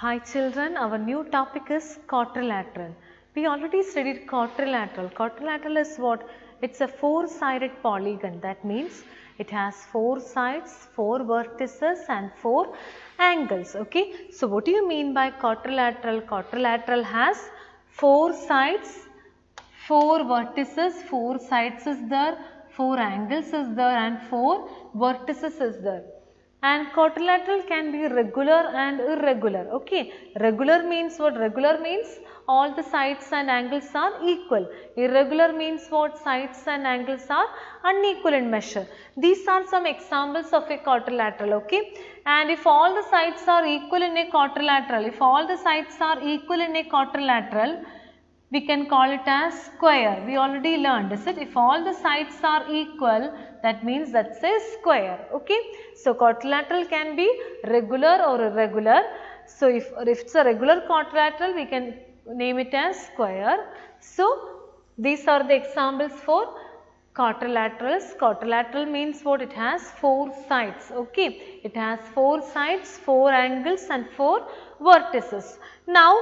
Hi children, our new topic is quadrilateral. We already studied quadrilateral. Quadrilateral is what? It's a four-sided polygon. That means it has four sides, four vertices and four angles. Okay. So what do you mean by quadrilateral? Quadrilateral has four sides, four vertices, four sides is there, four angles is there and four vertices is there. And quadrilateral can be regular and irregular. Okay, regular means what? Regular means all the sides and angles are equal. Irregular means what? Sides and angles are unequal in measure. These are some examples of a quadrilateral. Okay, and if all the sides are equal in a quadrilateral, we can call it as square. We already learned, is it? If all the sides are equal, that means that's a square. Okay. So quadrilateral can be regular or irregular. So if it's a regular quadrilateral, we can name it as square. So these are the examples for quadrilaterals. Quadrilateral means what? It has four sides. Okay. It has four sides, four angles and four vertices. Now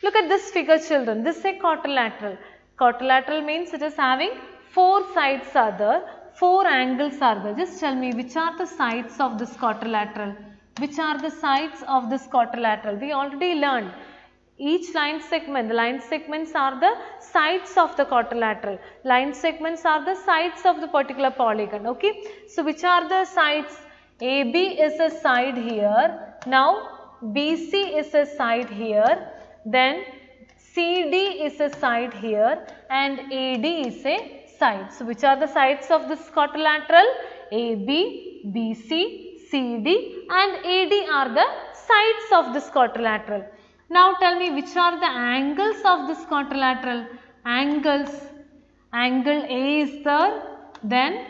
look at this figure children, this is a quadrilateral. Quadrilateral means it is having four sides are there, four angles are there. Just tell me which are the sides of this quadrilateral? Which are the sides of this quadrilateral? We already learned each line segment, the line segments are the sides of the quadrilateral. Line segments are the sides of the particular polygon. Okay. So which are the sides? AB is a side here. Now BC is a side here. Then CD is a side here and AD is a side. So which are the sides of this quadrilateral? AB, BC, CD and AD are the sides of this quadrilateral. Now tell me which are the angles of this quadrilateral? Angles. Angle A is there, then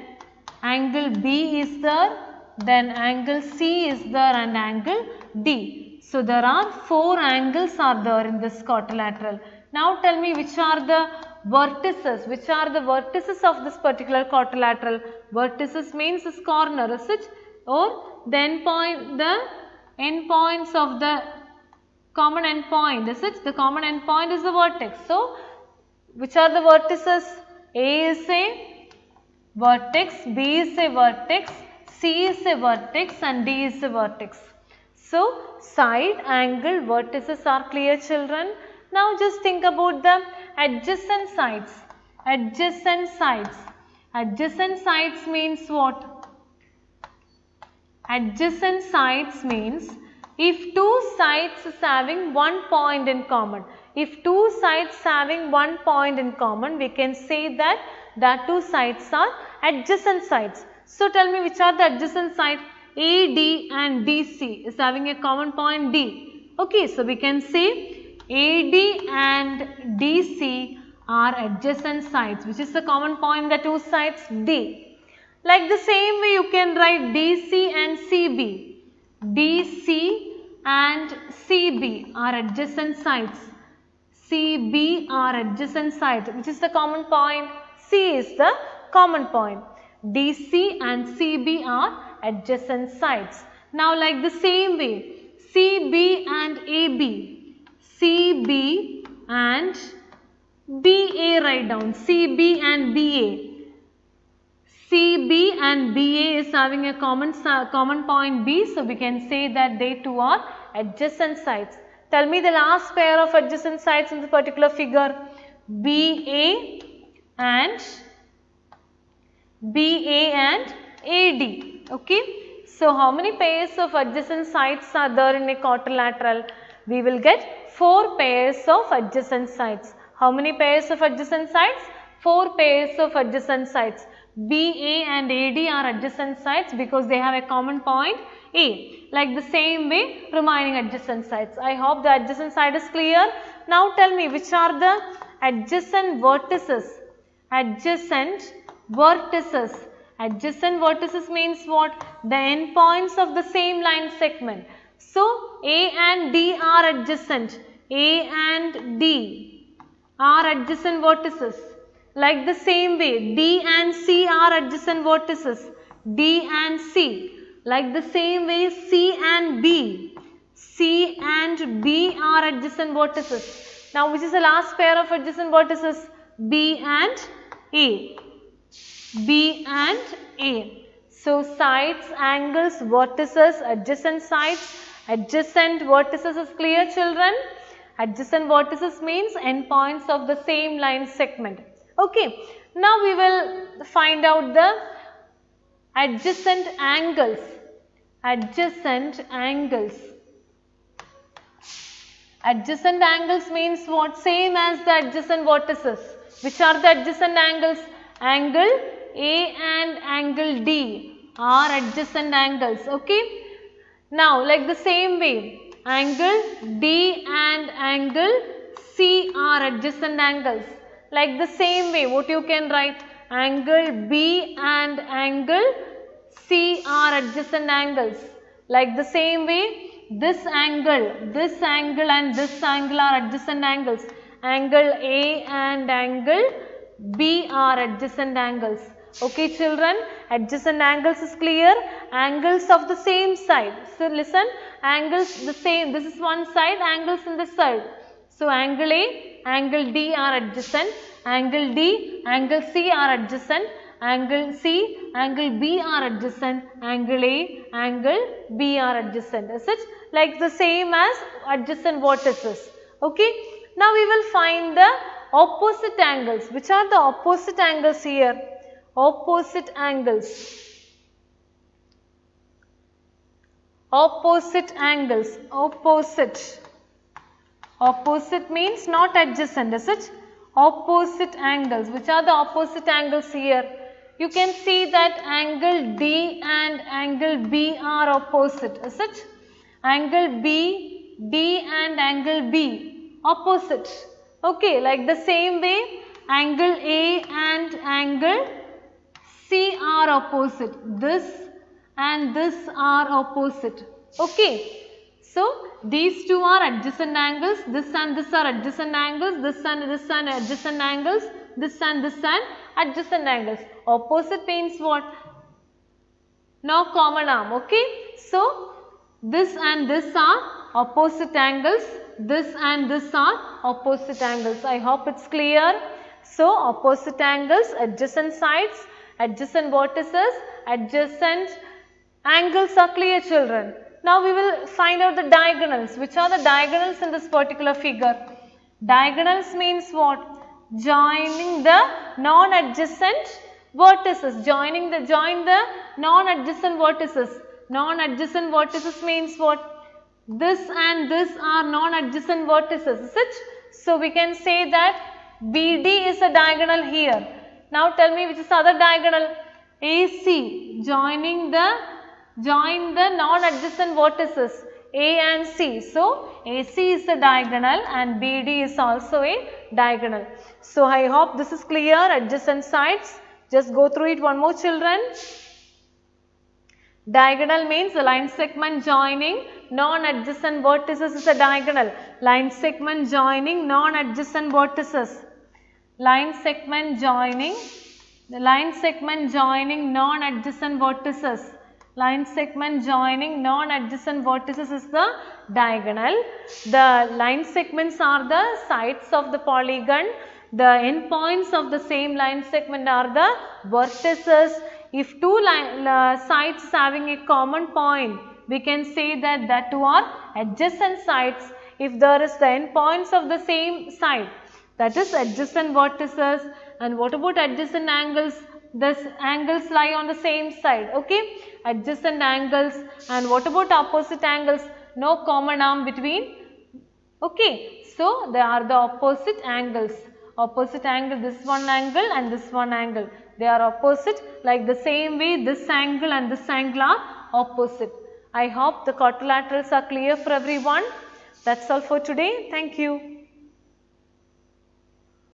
angle B is there, then angle C is there and angle D. So there are four angles are there in this quadrilateral. Now tell me which are the vertices, which are the vertices of this particular quadrilateral. Vertices means this corner, is it? Or the endpoints of the common endpoint, is it? The common endpoint is the vertex. So which are the vertices? A is a vertex, B is a vertex, C is a vertex and D is a vertex. So side, angle, vertices are clear children. Now just think about the adjacent sides. Adjacent sides. Adjacent sides means what? Adjacent sides means if two sides is having one point in common. If two sides having one point in common, we can say that the two sides are adjacent sides. So tell me which are the adjacent sides? AD and DC is having a common point D. Okay, so we can say AD and DC are adjacent sides. Which is the common point in the two sides? D. Like the same way you can write DC and CB. DC and CB are adjacent sides. CB are adjacent sides. Which is the common point? C is the common point. DC and CB are adjacent sides. Now like the same way CB and AB, CB and BA write down, CB and BA. CB and BA is having a common point B, so we can say that they two are adjacent sides. Tell me the last pair of adjacent sides in the particular figure. BA and AD. Okay. So how many pairs of adjacent sides are there in a quadrilateral? We will get four pairs of adjacent sides. How many pairs of adjacent sides? Four pairs of adjacent sides. BA and AD are adjacent sides because they have a common point A. Like the same way remaining adjacent sides. I hope the adjacent side is clear. Now tell me which are the adjacent vertices? Adjacent vertices. Adjacent vertices means what? The endpoints of the same line segment. So A and D are adjacent. A and D are adjacent vertices. Like the same way D and C are adjacent vertices. D and C. Like the same way C and B. C and B are adjacent vertices. Now which is the last pair of adjacent vertices? B and A. B and A. So sides, angles, vertices, adjacent sides, adjacent vertices is clear, children? Adjacent vertices means endpoints of the same line segment. Okay. Now we will find out the adjacent angles. Adjacent angles. Adjacent angles means what? Same as the adjacent vertices. Which are the adjacent angles? Angle A and angle D are adjacent angles. Okay. Now like the same way, angle D and angle C are adjacent angles. Like the same way, what you can write? Angle B and angle C are adjacent angles. Like the same way, this angle and this angle are adjacent angles. Angle A and angle B are adjacent angles. Okay children, adjacent angles is clear. Angles of the same side. So listen, angles the same, this is one side, angles in this side. So angle A, angle D are adjacent, angle D, angle C are adjacent, angle C, angle B are adjacent, angle A, angle B are adjacent. Is it? Like the same as adjacent vertices. Okay. Now we will find the opposite angles. Which are the opposite angles here? Opposite angles. Opposite angles. Opposite. Opposite means not adjacent, is it? Opposite angles. Which are the opposite angles here? You can see that angle D and angle B are opposite, is it? Angle B, D and angle B, opposite. Okay, like the same way, angle A and angle C are opposite. This and this are opposite. Okay. So, these two are adjacent angles, this and this are adjacent angles, this and adjacent angles, this and adjacent angles. Opposite means what? No common arm, okay. So, this and this are opposite angles, this and this are opposite angles. I hope it's clear. So, opposite angles, adjacent sides, adjacent vertices, adjacent angles are clear, children. Now we will find out the diagonals. Which are the diagonals in this particular figure? Diagonals means what? Joining the non-adjacent vertices. Join the non-adjacent vertices. Non-adjacent vertices means what? This and this are non-adjacent vertices, is it? So we can say that BD is a diagonal here. Now tell me which is the other diagonal? AC. Join the non-adjacent vertices A and C. So, AC is a diagonal and BD is also a diagonal. So, I hope this is clear. Adjacent sides. Just go through it one more, children. Diagonal means the line segment joining non-adjacent vertices is a diagonal. Line segment joining non-adjacent vertices. Line segment joining non-adjacent vertices. Line segment joining non-adjacent vertices is the diagonal. The line segments are the sides of the polygon. The endpoints of the same line segment are the vertices. If two sides having a common point, we can say that that two are adjacent sides. If there is the endpoints of the same side, that is adjacent vertices. And what about adjacent angles? These angles lie on the same side, okay? Adjacent angles. And what about opposite angles? No common arm between, okay? So, they are the opposite angles. Opposite angle, this one angle and this one angle. They are opposite, like the same way this angle and this angle are opposite. I hope the quadrilaterals are clear for everyone. That's all for today. Thank you.